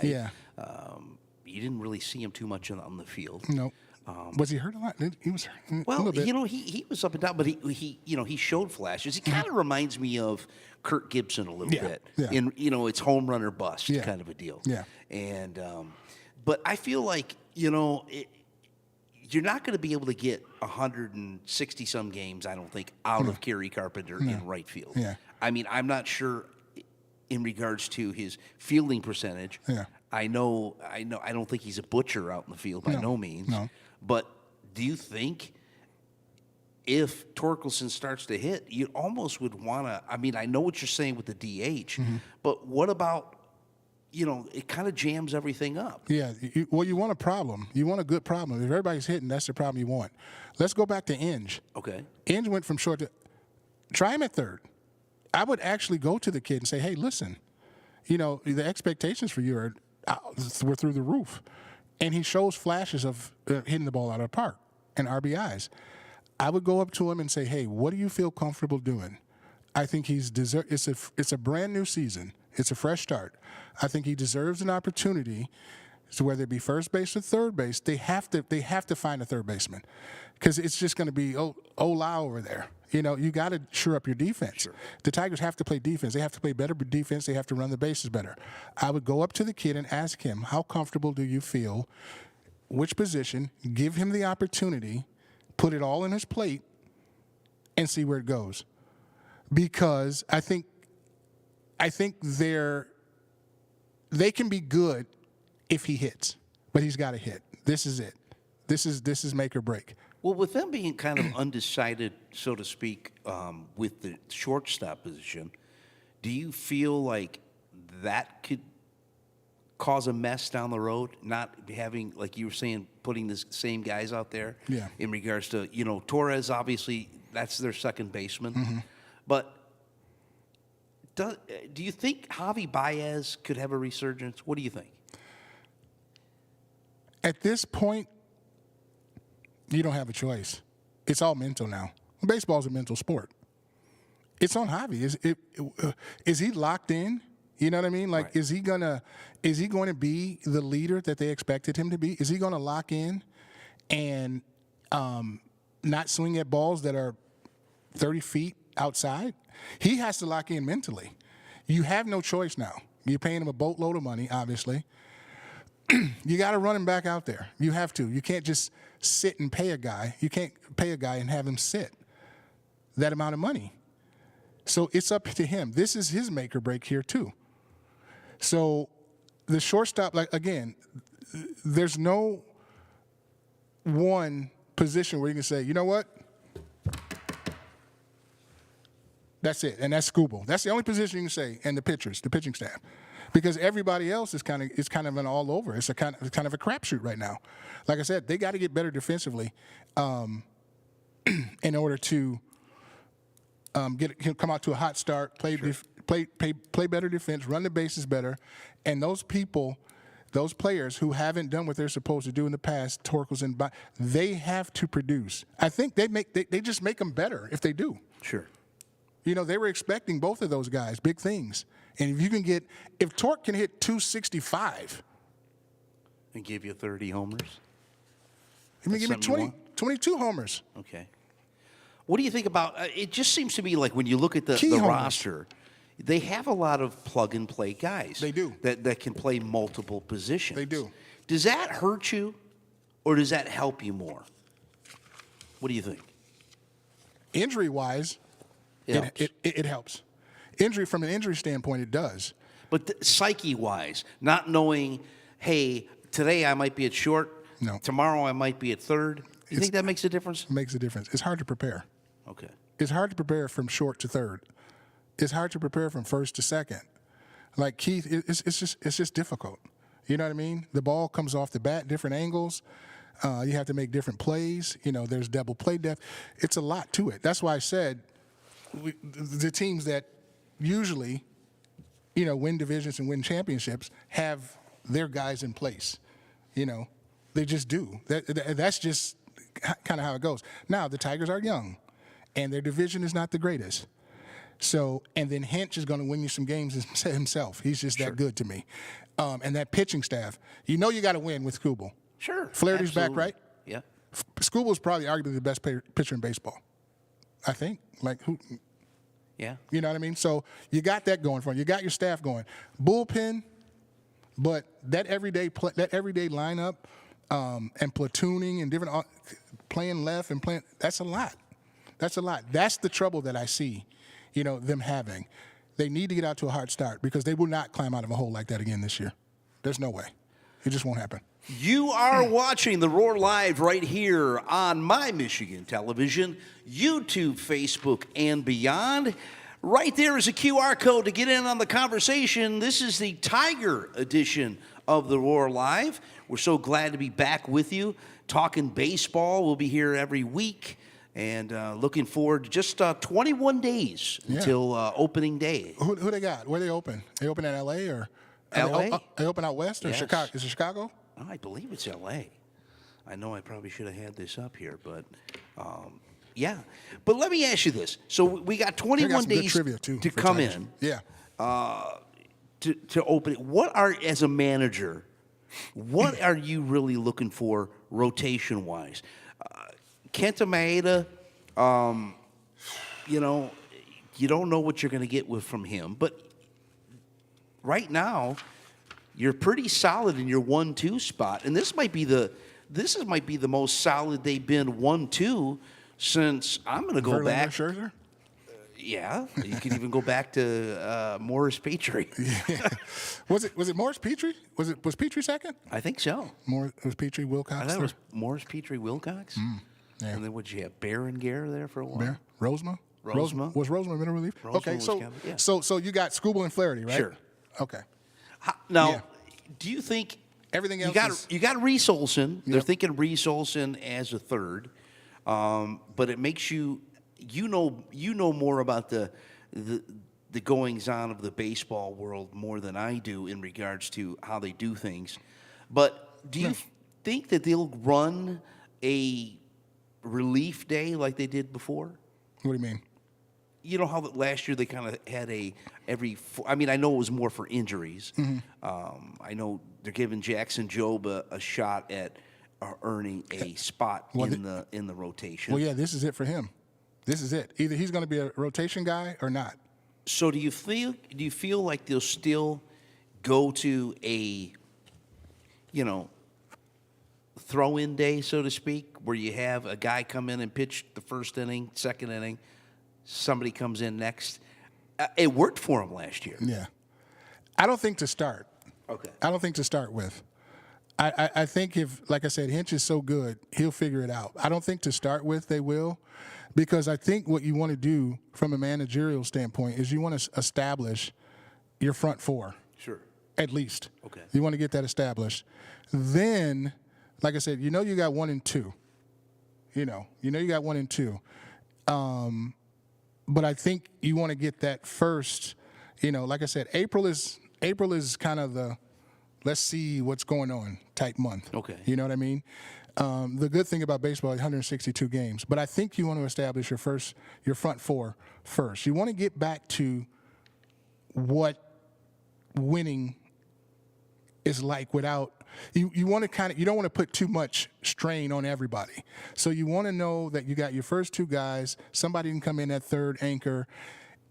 guy. Yeah. You didn't really see him too much on the field. No. Was he hurt a lot? He was hurt a Well, little bit. he was up and down, but he showed flashes. He kind of reminds me of Kirk Gibson a little bit. Yeah. In it's home run or bust kind of a deal. Yeah. And but I feel like you're not going to be able to get 160 some games. I don't think out of Kerry Carpenter in right field. Yeah. I mean, I'm not sure in regards to his fielding percentage. Yeah. I know. I don't think he's a butcher out in the field by no means. No. But do you think if Torkelson starts to hit, you almost would want to? I mean, I know what you're saying with the DH, but what about? It kind of jams everything up. Yeah. You want a problem. You want a good problem. If everybody's hitting, that's the problem you want. Let's go back to Inge. Okay. Inge went from short to try him at third. I would actually go to the kid and say, hey, listen, the expectations for you were through the roof. And he shows flashes of hitting the ball out of the park and RBIs. I would go up to him and say, hey, what do you feel comfortable doing? I think it's a brand new season. It's a fresh start. I think he deserves an opportunity. So whether it be first base or third base, they have to find a third baseman, because it's just going to be Ola over there. You got to shore up your defense. Sure. The Tigers have to play defense. They have to play better defense. They have to run the bases better. I would go up to the kid and ask him, how comfortable do you feel? Which position? Give him the opportunity, put it all in his plate, and see where it goes. Because I think they can be good if he hits, but he's got to hit. This is it. This is make or break. Well, with them being kind of undecided, so to speak, with the shortstop position, do you feel like that could cause a mess down the road? Not having, like you were saying, putting the same guys out there. Yeah. In regards to Torres, obviously that's their second baseman, but. Do you think Javi Baez could have a resurgence? What do you think? At this point, you don't have a choice. It's all mental now. Baseball's a mental sport. It's on Javi. Is he locked in? You know what I mean? Like, right. is he going to be the leader that they expected him to be? Is he going to lock in and not swing at balls that are 30 feet outside? He has to lock in mentally. You have no choice now. You're paying him a boatload of money, obviously. You got to run him back out there. You have to. You can't just sit and pay a guy. You can't pay a guy and have him sit that amount of money. So it's up to him. This is his make or break here too. So the shortstop, like, again, there's no one position where you can say, you know what? That's it, and that's Scooble. That's the only position you can say, and the pitchers, the pitching staff, because everybody else is kind of an all over. It's kind of a crapshoot right now. Like I said, they got to get better defensively in order to come out to a hot start, play better defense, run the bases better, and those players who haven't done what they're supposed to do in the past, Torkelson, they have to produce. I think they just make them better if they do. Sure. They were expecting both of those guys, big things. And if Torque can hit 265. And give you 30 homers? He may give me 22 homers. Okay. What do you think about, it just seems to me like when you look at the roster, they have a lot of plug-and-play guys. They do. That can play multiple positions. They do. Does that hurt you, or does that help you more? What do you think? Injury-wise, it helps. From an injury standpoint, it does. But psyche-wise, not knowing, hey, today I might be at short. No. Tomorrow I might be at third. You think that makes a difference? It makes a difference. It's hard to prepare. Okay. It's hard to prepare from short to third. It's hard to prepare from first to second. Like Keith, it's just difficult. You know what I mean? The ball comes off the bat, different angles. You have to make different plays. There's double play depth. It's a lot to it. That's why I said the teams that usually, win divisions and win championships have their guys in place. They just do. That's just kind of how it goes. Now, the Tigers are young, and their division is not the greatest. So, and then Hinch is going to win you some games himself. He's just that good to me. and that pitching staff, you know you got to win with Skubal. Sure. Flaherty's back, absolutely. right? Yeah. Skubal's probably arguably the best pitcher in baseball. I think. Like who? Yeah. You know what I mean? So you got that going for you. You got your staff going. Bullpen, but that everyday lineup and platooning and different playing left and playing, that's a lot. That's a lot. That's the trouble that I see, them having. They need to get out to a hard start because they will not climb out of a hole like that again this year. There's no way. It just won't happen. You are watching The Roar live right here on My Michigan Television, YouTube, Facebook, and beyond. Right there is a QR code to get in on the conversation. This is the Tiger edition of The Roar Live. We're so glad to be back with you, talking baseball. We'll be here every week, and looking forward to just 21 days until opening day. Who they got? Where they open? They open in L.A. or? L.A.? They open out west or Yes. Chicago? Is it Chicago? I believe it's L.A. I know I probably should have had this up here, but yeah. But let me ask you this. So we got They 21 got some good days trivia too to for come Tigers. in Yeah. to open it. What are, as a manager, what are you really looking for rotation-wise? Kenta Maeda, you don't know what you're going to get from him, but right now, you're pretty solid in your 1-2 spot, and this might be the most solid they've been 1-2 since I'm going to go Verlander, back. Scherzer? Yeah, you can even go back to Morris Petrie. Was it Morris Petrie? Was Petrie second? I think so. Was Petrie Wilcox? I thought it third? was Morris Petrie Wilcox. Yeah. And then would you have Baron Gare there for a while? Bear? Rosema? Rosema. Was Rosema middle relief? Rosema Okay, was so kind of- yeah. so you got Skubal and Flaherty, right? Sure. Okay. Now, Yeah. do you think Everything else you got Reese Olson? They're Yep. thinking Reese Olson as a third, but it makes you know more about the goings on of the baseball world more than I do in regards to how they do things. But do you think that they'll run a relief day like they did before? What do you mean? You know how last year they kind of had I mean, I know it was more for injuries. Mm-hmm. I know they're giving Jackson Jobe a shot at earning a spot in the rotation. Well, yeah, this is it for him. This is it. Either he's going to be a rotation guy or not. So do you feel like they'll still go to a throw-in day, so to speak, where you have a guy come in and pitch the first inning, second inning, somebody comes in next? It worked for him last year. Yeah. I don't think to start. Okay. I don't think to start with. I think if, like I said, Hinch is so good, he'll figure it out. I don't think to start with they will, because I think what you want to do from a managerial standpoint is you want to establish your front four. Sure. At least. Okay. You want to get that established. Then, like I said, you got 1 and 2. You got 1 and 2. But I think you want to get that first, like I said, April is kind of the let's see what's going on type month. Okay. You know what I mean? The good thing about baseball is 162 games, but I think you want to establish your front four first. You want to get back to what winning is like without you want to you don't want to put too much strain on everybody. So you want to know that you got your first 2 guys, somebody can come in at third anchor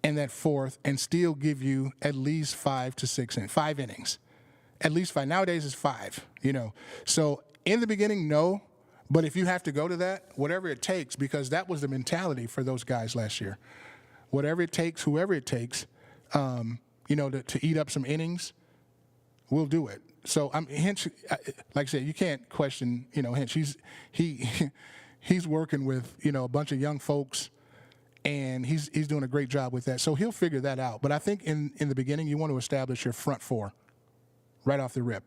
and that fourth and still give you at least 5 to 6 5 innings. At least 5. Nowadays it's 5, So in the beginning, no, but if you have to go to that, whatever it takes, because that was the mentality for those guys last year. Whatever it takes, whoever it takes, to eat up some innings, we'll do it. So Hinch, like I said, you can't question, Hinch. He's working with, a bunch of young folks, and he's doing a great job with that. So he'll figure that out. But I think in the beginning, you want to establish your front four right off the rip.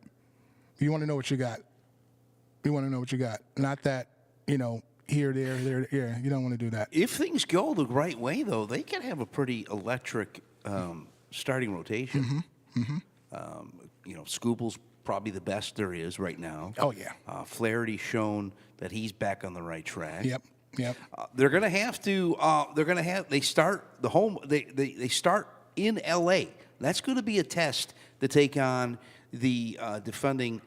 You want to know what you got. You want to know what you got. Not that, here, there. You don't want to do that. If things go the right way, though, they can have a pretty electric starting rotation. Skubal's probably the best there is right now. Oh, yeah. Flaherty's shown that he's back on the right track. Yep. They're going to have to. They start the home. They start in L.A. That's going to be a test to take on the defending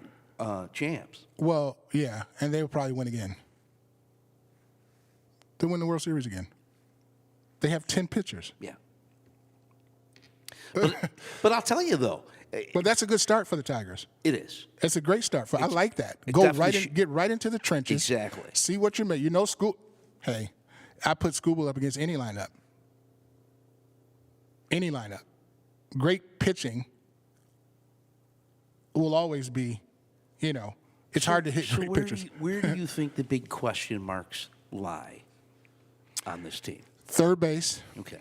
champs. Well, yeah, and they will probably win again. They'll win the World Series again. They have 10 pitchers. Yeah. But I'll tell you, though. But that's a good start for the Tigers. It is. It's a great start. I like that. Get right into the trenches. Exactly. See what you make. Hey, I put Scooble up against any lineup. Any lineup. Great pitching will always be, it's hard to hit great pitchers. Where do you think the big question marks lie on this team? Third base, Okay.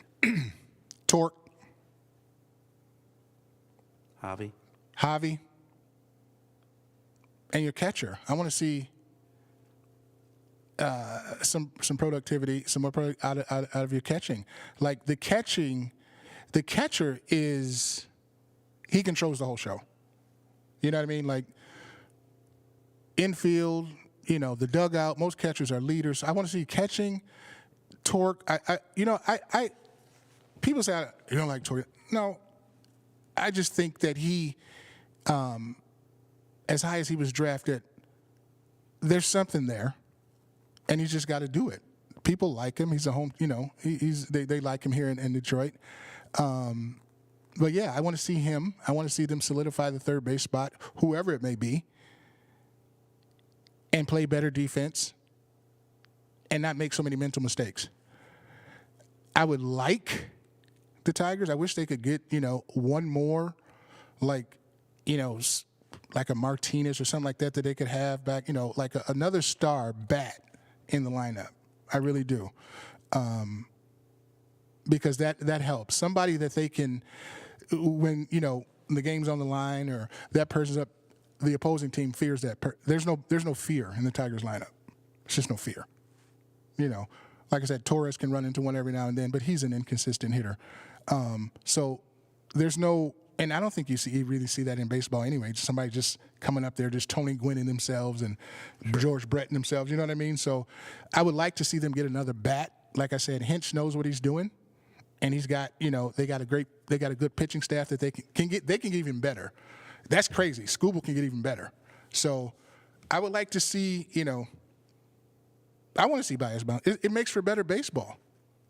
Torque, Javi? and your catcher. I want to see some productivity, some more product out of your catching. Like the catcher he controls the whole show. You know what I mean? Like infield, the dugout. Most catchers are leaders. I want to see catching, Torque. People say you don't like Torque. No, I just think that he, as high as he was drafted, there's something there, and he's just got to do it. People like him. He's a home. They like him here in Detroit. But yeah, I want to see him. I want to see them solidify the third base spot, whoever it may be, and play better defense and not make so many mental mistakes. I would like the Tigers. I wish they could get, one more, like a Martinez or something like that they could have back, like another star bat in the lineup. I really do. Because that helps. Somebody that they can, when the game's on the line or that person's up, the opposing team fears that. There's no fear in the Tigers lineup. It's just no fear. Like I said, Torres can run into one every now and then, but he's an inconsistent hitter. So there's no, and I don't think you really see that in baseball anyway. Somebody just coming up there, just Tony Gwynning themselves and George Bretton themselves. You know what I mean? So I would like to see them get another bat. Like I said, Hinch knows what he's doing. And he's got, they got a good pitching staff that they can get even better. That's crazy. Scooble can get even better. So I would like to see, I want to see Baez bounce. It makes for better baseball.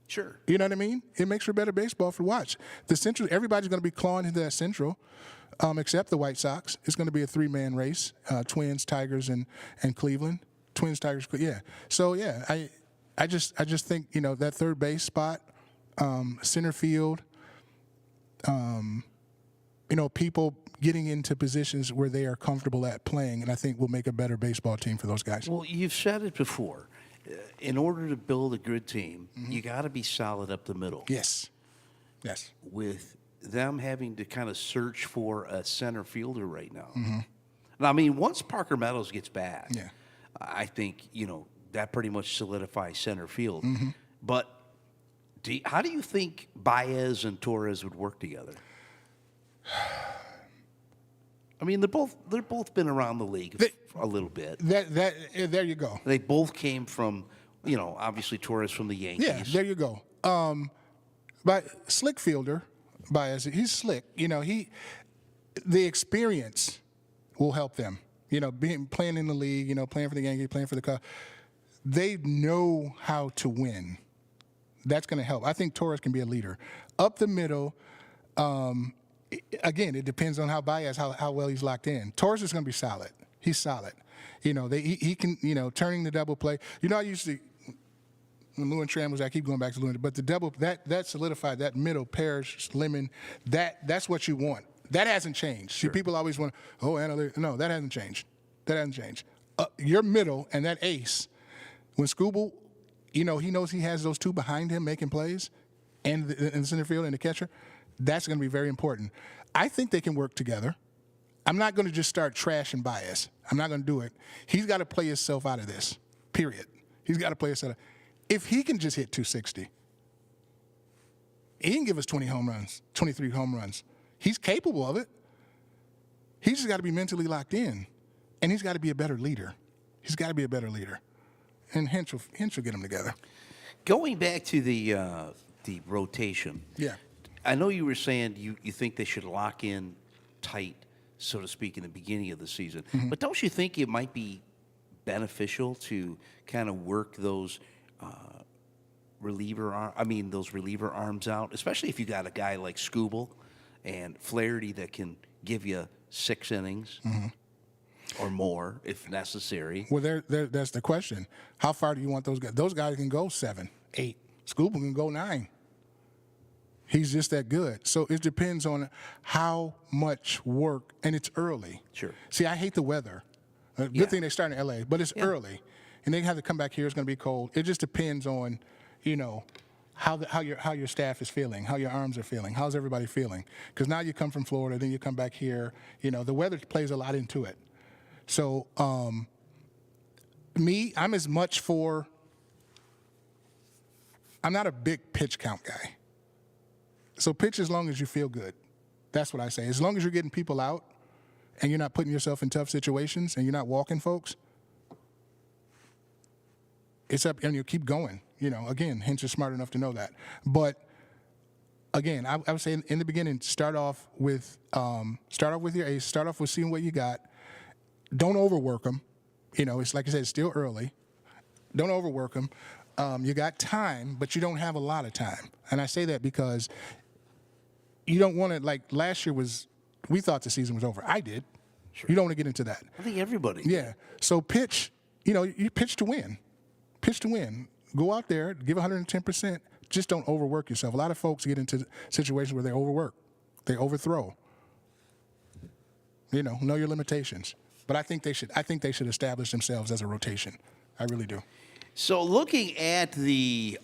Sure. You know what I mean? It makes for better baseball for watch. The Central, everybody's going to be clawing into that Central, except the White Sox. It's going to be a 3-man race: Twins, Tigers, and Cleveland. Twins, Tigers, yeah. So yeah, I just think that third base spot. Center field, people getting into positions where they are comfortable at playing, and I think will make a better baseball team for those guys. Well, you've said it before. In order to build a good team, you got to be solid up the middle. Yes. With them having to kind of search for a center fielder right now. And I mean, once Parker Meadows gets back, I think, that pretty much solidifies center field. But how do you think Baez and Torres would work together? I mean, they're both been around the league for a little bit. There you go. They both came from, obviously Torres from the Yankees. Yeah, there you go. But slick fielder, Baez, he's slick. The experience will help them. Playing in the league, playing for the Yankees, playing for the Cubs. They know how to win. That's going to help. I think Torres can be a leader. Up the middle, again, it depends on how Baez, how well he's locked in. Torres is going to be solid. He's solid. He can, turning the double play. I used to, when Lewin Tran was, I keep going back to Lewin, but the double, that solidified, that middle, Parrish, Lemon, that's what you want. That hasn't changed. Sure. See, people always want, no, that hasn't changed. Your middle and that ace, when Scooble, he knows he has those two behind him making plays, and the center field and the catcher. That's going to be very important. I think they can work together. I'm not going to just start trashing Baez. I'm not going to do it. He's got to play himself out of this, period. He's got to play himself out. If he can just hit 260, he can give us 20 home runs, 23 home runs. He's capable of it. He's just got to be mentally locked in, and he's got to be a better leader. And Hinch will get them together. Going back to the rotation. Yeah. I know you were saying you think they should lock in tight so to speak, in the beginning of the season. But don't you think it might be beneficial to kind of work those those reliever arms out, especially if you got a guy like Scooble and Flaherty that can give you 6 innings or more if necessary. Well, that's the question. How far do you want those guys? Those guys can go 7, 8. Scooble can go 9. He's just that good. So it depends on how much work, and it's early. Sure. See, I hate the weather. Good thing they start in L.A., but it's early, and they have to come back here. It's going to be cold. It just depends on, how your staff is feeling, how your arms are feeling, how's everybody feeling. Because now you come from Florida, then you come back here. The weather plays a lot into it. So, I'm as much for. I'm not a big pitch count guy. So pitch as long as you feel good. That's what I say. As long as you're getting people out and you're not putting yourself in tough situations and you're not walking folks, it's up, and you keep going. Again, Hinch is smart enough to know that. But again, I would say in the beginning, start off with your ace. Start off with seeing what you got. Don't overwork them. It's like I said, it's still early. Don't overwork them. You got time, but you don't have a lot of time. And I say that because you don't want to, like last year we thought the season was over. I did. Sure. You don't want to get into that. I think everybody. Yeah. So pitch, you pitch to win. Pitch to win. Go out there, give 110%. Just don't overwork yourself. A lot of folks get into situations where they overwork. They overthrow. Know your limitations. But I think they should establish themselves as a rotation. I really do. So looking at the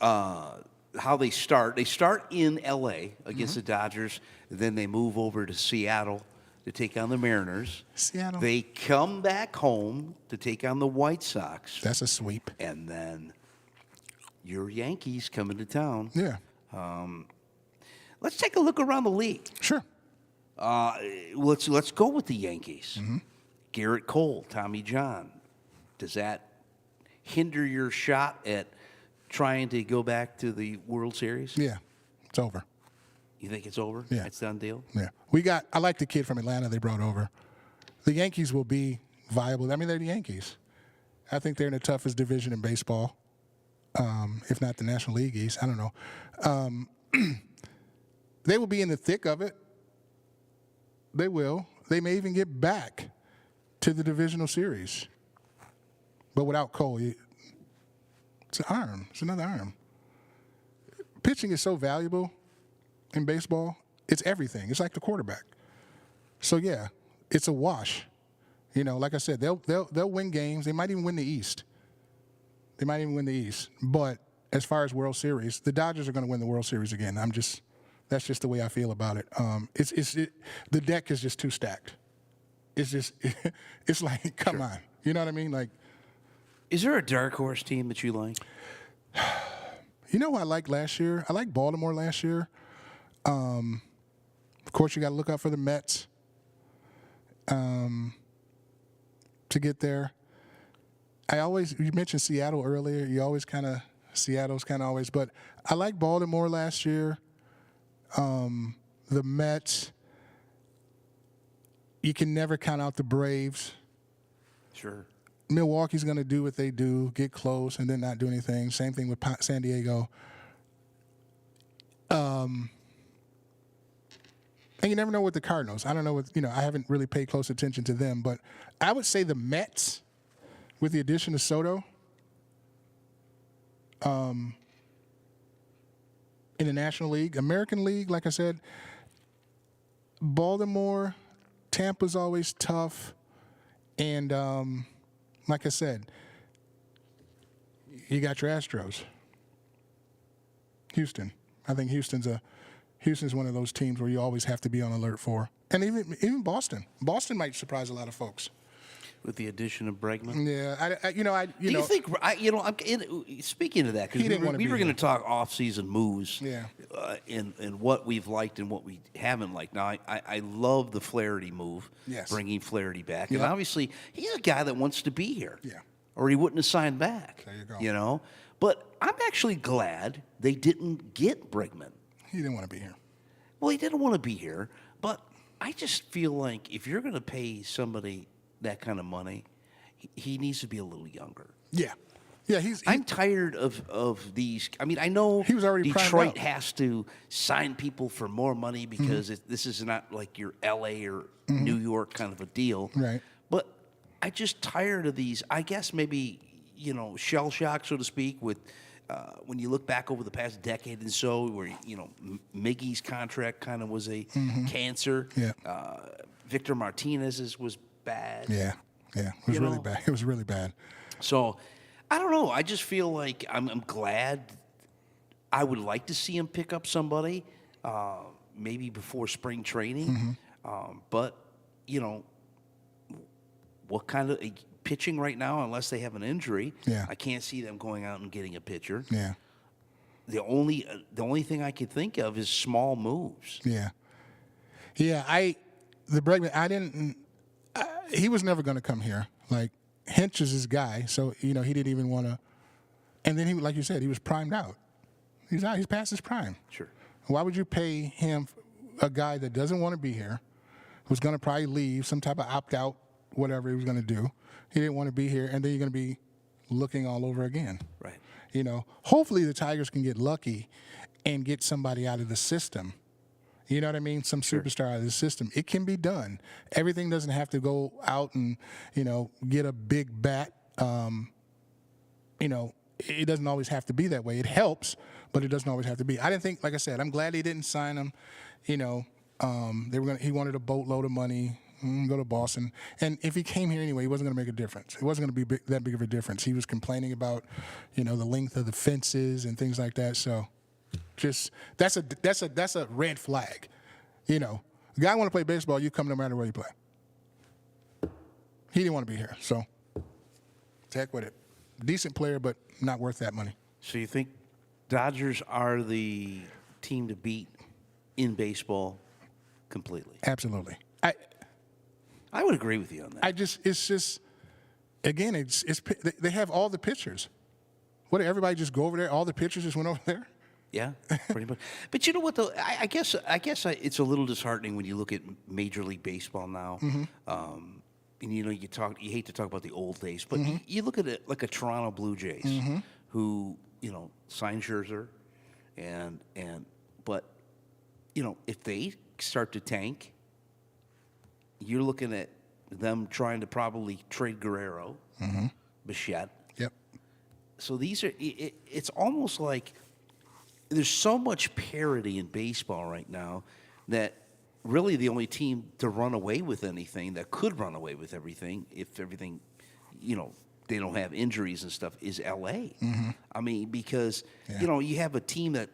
how they start in L.A. against the Dodgers. Then they move over to Seattle to take on the Mariners. Seattle. They come back home to take on the White Sox. That's a sweep. And then your Yankees come into town. Yeah. Let's take a look around the league. Sure. Let's go with the Yankees. Garrett Cole, Tommy John. Does that hinder your shot at trying to go back to the World Series? Yeah, it's over. You think it's over? Yeah. It's done deal? Yeah. I like the kid from Atlanta they brought over. The Yankees will be viable. I mean, they're the Yankees. I think they're in the toughest division in baseball, if not the National League East. I don't know. They will be in the thick of it. They will. They may even get back to the divisional series. But without Cole, it's an arm. It's another arm. Pitching is so valuable in baseball. It's everything. It's like the quarterback. So yeah, it's a wash. Like I said, they'll win games. They might even win the East. But as far as World Series, the Dodgers are going to win the World Series again. That's just the way I feel about it. The deck is just too stacked. It's like, come on. You know what I mean? Like, is there a dark horse team that you like? Who I liked last year? I liked Baltimore last year. Of course, you got to look out for the Mets to get there. You mentioned Seattle earlier. Seattle's kind of always, but I like Baltimore last year. The Mets. You can never count out the Braves. Sure. Milwaukee's going to do what they do, get close, and then not do anything. Same thing with San Diego. And you never know with the Cardinals. I don't know I haven't really paid close attention to them, but I would say the Mets, with the addition of Soto, in the National League. American League, like I said, Baltimore, Tampa's always tough, and like I said, you got your Astros. Houston. I think Houston's one of those teams where you always have to be on alert for. And even Boston. Boston might surprise a lot of folks. With the addition of Bregman? Yeah. Do you think, speaking of that, because we were going to talk off-season moves and what we've liked and what we haven't liked. Now, I love the Flaherty move, bringing Flaherty back. Yep. And obviously, he's a guy that wants to be here. Yeah. Or he wouldn't have signed back. There you go. But I'm actually glad they didn't get Bregman. He didn't want to be here. Well, he didn't want to be here, but I just feel like if you're going to pay somebody that kind of money, he needs to be a little younger. Yeah. Yeah, I'm tired of these. I mean, I know He was already primed Detroit out. has to sign people for more money because this is not like your L.A. or New York kind of a deal. Right. But I'm just tired of these. I guess maybe, shell shock, so to speak, with when you look back over the past decade and so, where, Miggy's contract kind of was a cancer. Yeah. Victor Martinez's was bad. Yeah. Yeah. It was really bad. It was really bad. So, I don't know. I just feel like I'm glad. I would like to see him pick up somebody, maybe before spring training. But, what kind of pitching right now, unless they have an injury, Yeah. I can't see them going out and getting a pitcher. Yeah. The only thing I could think of is small moves. Yeah. Yeah. The Bregman, he was never going to come here. Like, Hinch is his guy, so, he didn't even want to. And then he, like you said, he was primed out. He's out. He's past his prime. Sure. Why would you pay him, a guy that doesn't want to be here, who's going to probably leave, some type of opt-out, whatever he was going to do. He didn't want to be here, and then you're going to be looking all over again. Right. Hopefully the Tigers can get lucky and get somebody out of the system. You know what I mean? Some superstar out of the system. It can be done. Everything doesn't have to go out and, get a big bat. It doesn't always have to be that way. It helps, but it doesn't always have to be. I didn't think, like I said, I'm glad he didn't sign him. He wanted a boatload of money, go to Boston. And if he came here anyway, he wasn't going to make a difference. It wasn't going to be that big of a difference. He was complaining about, the length of the fences and things like that. So, just that's a red flag. A guy want to play baseball, you come no matter where you play. He didn't want to be here, so to heck with it. Decent player, but not worth that money. So you think Dodgers are the team to beat in baseball completely? Absolutely. I would agree with you on that. Again, they have all the pitchers. What, did everybody just go over there? All the pitchers just went over there? Yeah, pretty much. But you know what, though? I guess it's a little disheartening when you look at Major League Baseball now. And you hate to talk about the old days, but you look at it like a Toronto Blue Jays, who signed Scherzer, but if they start to tank, you're looking at them trying to probably trade Guerrero, Bichette. Yep. So it's almost like there's so much parity in baseball right now that really the only team to run away with anything, that could run away with everything, if everything, they don't have injuries and stuff, is L.A. I mean, because, you have a team that,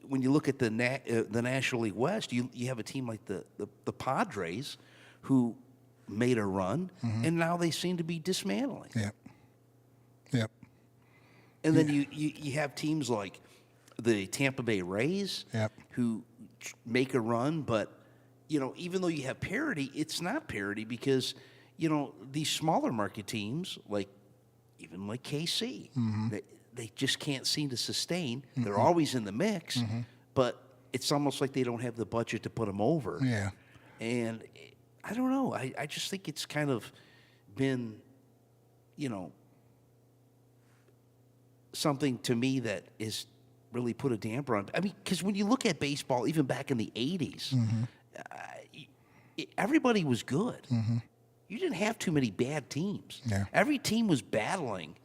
when you look at the National League West, you have a team like the Padres who made a run, and now they seem to be dismantling. Yep. Yep. And then you have teams like the Tampa Bay Rays, who make a run, but even though you have parity, it's not parity because these smaller market teams, like KC, they just can't seem to sustain. They're always in the mix, but it's almost like they don't have the budget to put them over. Yeah, and I don't know. I just think it's kind of been, something to me that is really put a damper on. I mean, because when you look at baseball, even back in the 80s, everybody was good. You didn't have too many bad teams. Yeah. Every team was battling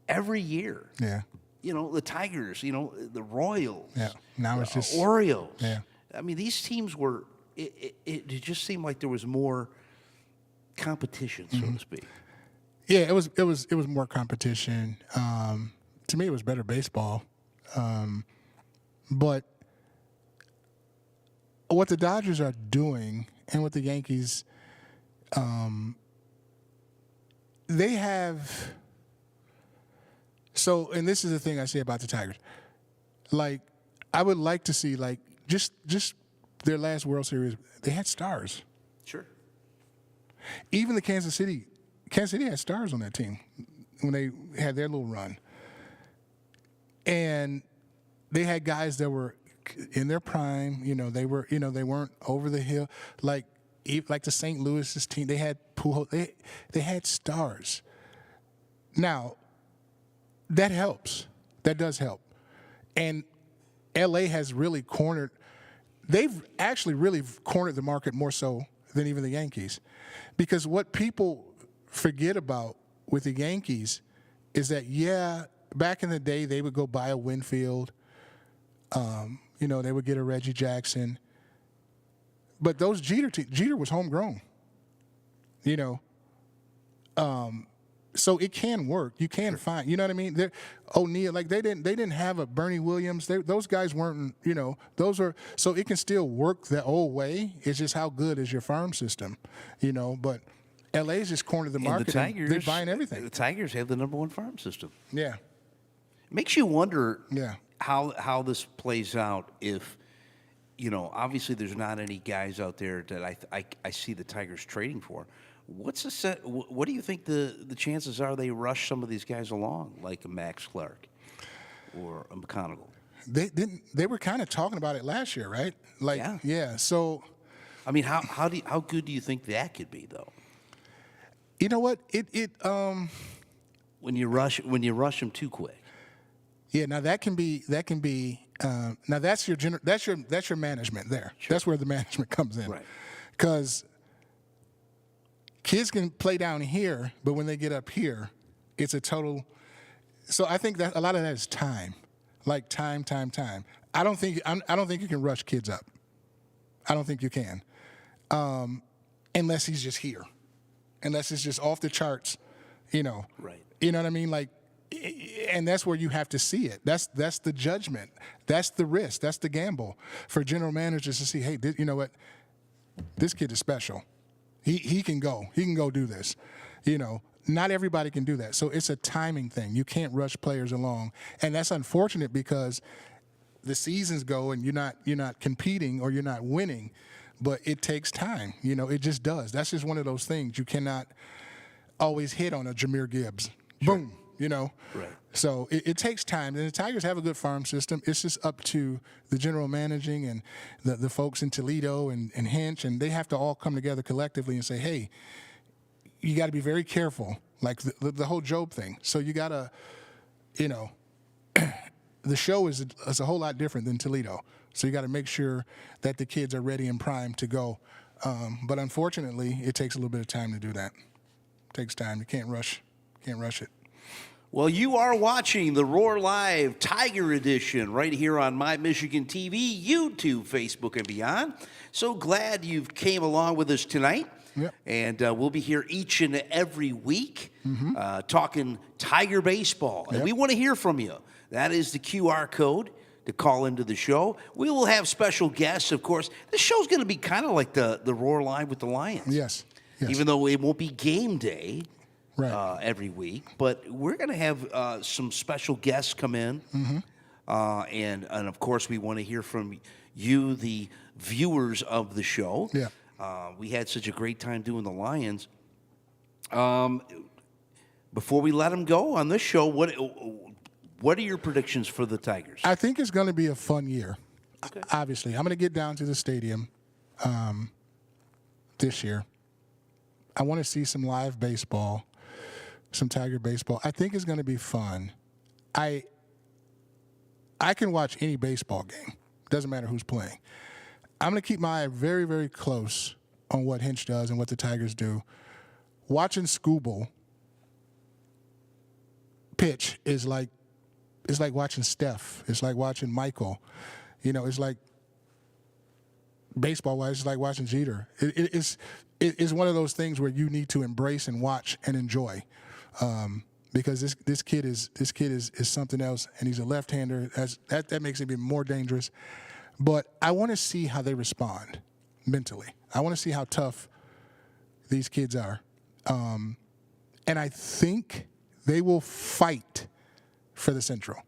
every year. Yeah. The Tigers, the Royals. Yeah. Now it's just Orioles. Yeah. I mean, these teams were. It just seemed like there was more competition, so to speak. Yeah, it was more competition. To me, it was better baseball. But what the Dodgers are doing and what the Yankees, they have. So, and this is the thing I say about the Tigers. Like, I would like to see, like, just their last World Series, they had stars. Sure. Even the Kansas City had stars on that team when they had their little run. And they had guys that were in their prime, they weren't over the hill. Like like the St. Louis's team, they had Pujols, they had stars. Now, that helps. That does help. And L.A. has really cornered. They've actually really cornered the market more so than even the Yankees, because what people forget about with the Yankees is that, back in the day they would go buy a Winfield. They would get a Reggie Jackson. But those Jeter was homegrown. So it can work. You can find, you know what I mean? O'Neal, like they didn't have a Bernie Williams. Those guys weren't, those are, so it can still work the old way. It's just how good is your farm system, But LA's just cornered the market. And the Tigers, they're buying everything. The Tigers have the #1 farm system. Yeah. Makes you wonder Yeah. how this plays out if, obviously there's not any guys out there that I see the Tigers trading for. What do you think the chances are they rush some of these guys along, like a Max Clark or a McConaughey? They were kind of talking about it last year, right? Like, yeah. So, I mean, how good do you think that could be, though? You know what? When you rush them too quick. Yeah. Now that can be. Now that's your management there. Sure. That's where the management comes in, right? Because kids can play down here, but when they get up here, it's a total. So I think that a lot of that is time, like time. I don't think you can rush kids up. I don't think you can, unless he's just here, unless it's just off the charts, Right. You know what I mean? Like, and that's where you have to see it. That's the judgment. That's the risk. That's the gamble for general managers to see. Hey, you know what? This kid is special. He can go. He can go do this. Not everybody can do that. So it's a timing thing. You can't rush players along, and that's unfortunate because the seasons go and you're not competing or you're not winning, but it takes time. It just does. That's just one of those things. You cannot always hit on a Jahmyr Gibbs. Sure. Boom. Right. So it takes time. And the Tigers have a good farm system. It's just up to the general managing and the folks in Toledo and Hinch, and they have to all come together collectively and say, hey, you got to be very careful, like the whole Job thing. So you got to, the show is a whole lot different than Toledo. So you got to make sure that the kids are ready and primed to go. But unfortunately, it takes a little bit of time to do that. It takes time. You can't rush it. Well, you are watching the Roar Live Tiger Edition right here on My Michigan TV, YouTube, Facebook, and beyond. So glad you came along with us tonight. Yep. And we'll be here each and every week talking Tiger baseball. And we want to hear from you. That is the QR code to call into the show. We will have special guests, of course. This show's going to be kind of like the Roar Live with the Lions. Yes. Even though it won't be game day. Right. Every week, but we're going to have some special guests come in, and of course we want to hear from you, the viewers of the show. Yeah. We had such a great time doing the Lions. Before we let them go on this show, what are your predictions for the Tigers? I think it's going to be a fun year. Okay. Obviously, I'm going to get down to the stadium this year. I want to see some live baseball. Some Tiger baseball. I think it's going to be fun. I can watch any baseball game. Doesn't matter who's playing. I'm going to keep my eye very, very close on what Hinch does and what the Tigers do. Watching Scooble pitch is like watching Steph. It's like watching Michael. It's like baseball-wise, it's like watching Jeter. It's one of those things where you need to embrace and watch and enjoy. Because this kid is something else, and he's a left-hander. That makes it even more dangerous. But I want to see how they respond mentally. I want to see how tough these kids are, and I think they will fight for the Central.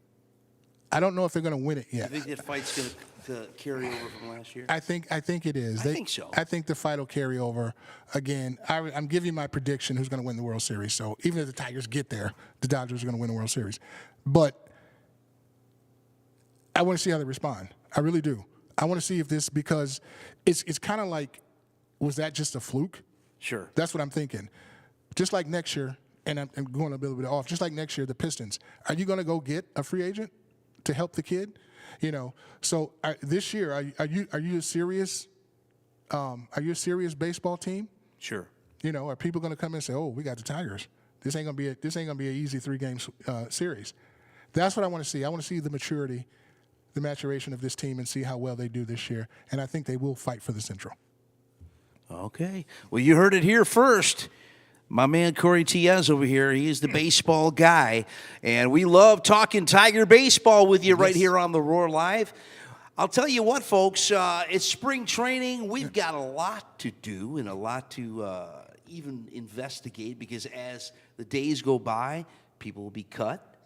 I don't know if they're going to win it yet. You think that fight's going to carry over from last year? I think it is. I think so. I think the fight will carry over. Again, I'm giving you my prediction who's going to win the World Series. So even if the Tigers get there, the Dodgers are going to win the World Series. But I want to see how they respond. I really do. I want to see if this, because it's kind of like was that just a fluke? Sure. That's what I'm thinking. Just like next year, and I'm going a little bit off, just like next year, the Pistons, are you going to go get a free agent to help the kid? So this year, are you a serious baseball team? Sure. Are people going to come in and say, "Oh, we got the Tigers. This ain't gonna be an easy 3-game series." That's what I want to see. I want to see the maturity, the maturation of this team, and see how well they do this year. And I think they will fight for the Central. Okay. Well, you heard it here first. My man Corey Tiez over here, he is the baseball guy. And we love talking Tiger baseball with you right here on the Roar Live. I'll tell you what, folks, it's spring training. We've got a lot to do and a lot to even investigate, because as the days go by, people will be cut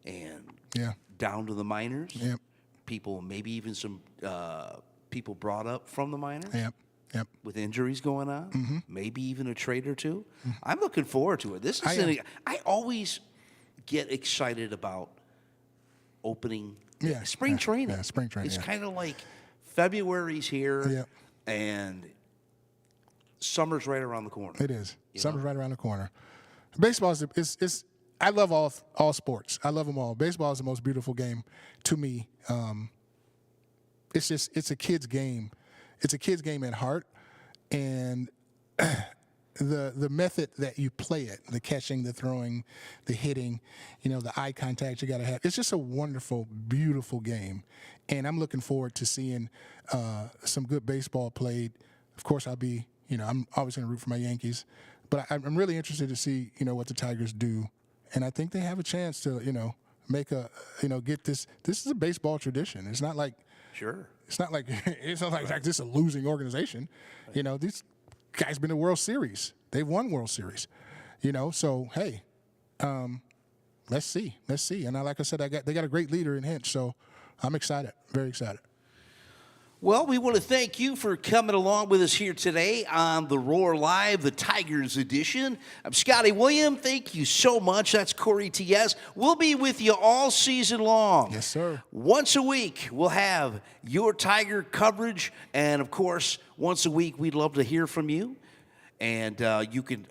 and down to the minors. Yep. People, maybe even some people brought up from the minors. Yep. With injuries going on, maybe even a trade or two. I'm looking forward to it. This is I always get excited about opening spring training. Yeah, spring training. It's kind of like February's here, and summer's right around the corner. It is. Summer's right around the corner. Baseball is I love all sports. I love them all. Baseball is the most beautiful game to me. It's a kid's game. It's a kid's game at heart, and the method that you play it, the catching, the throwing, the hitting, the eye contact you got to have. It's just a wonderful, beautiful game, and I'm looking forward to seeing some good baseball played. Of course, I'll be, I'm always going to root for my Yankees, but I'm really interested to see, what the Tigers do, and I think they have a chance to, make get this. This is a baseball tradition. It's not like It's not like this is a losing organization. These guys been to World Series. They've won World Series. So hey, let's see. And like I said, they got a great leader in Hinch, so I'm excited, very excited. Well, we want to thank you for coming along with us here today on the Roar Live, the Tigers edition. I'm Scotty William. Thank you so much. That's Corey Tiez. We'll be with you all season long. Yes, sir. Once a week, we'll have your Tiger coverage. And, of course, once a week, we'd love to hear from you. And you can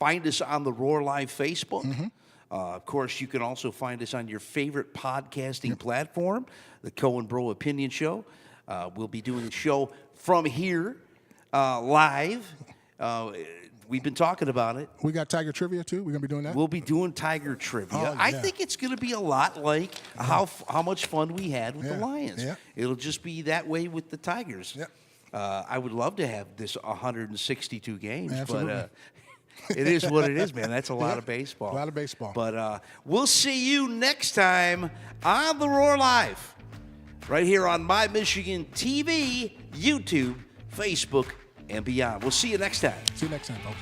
find us on the Roar Live Facebook. Of course, you can also find us on your favorite podcasting platform, the Cohen Bro Opinion Show. We'll be doing the show from here live. We've been talking about it. We got Tiger Trivia, too? We're going to be doing that? We'll be doing Tiger Trivia. Oh, yeah. I think it's going to be a lot like how much fun we had with the Lions. Yeah. It'll just be that way with the Tigers. Yep. I would love to have this 162 games, Absolutely. but it is what it is, man. That's a lot of baseball. A lot of baseball. But we'll see you next time on the Roar Live. Right here on My Michigan TV, YouTube, Facebook, and beyond. We'll see you next time. See you next time, folks.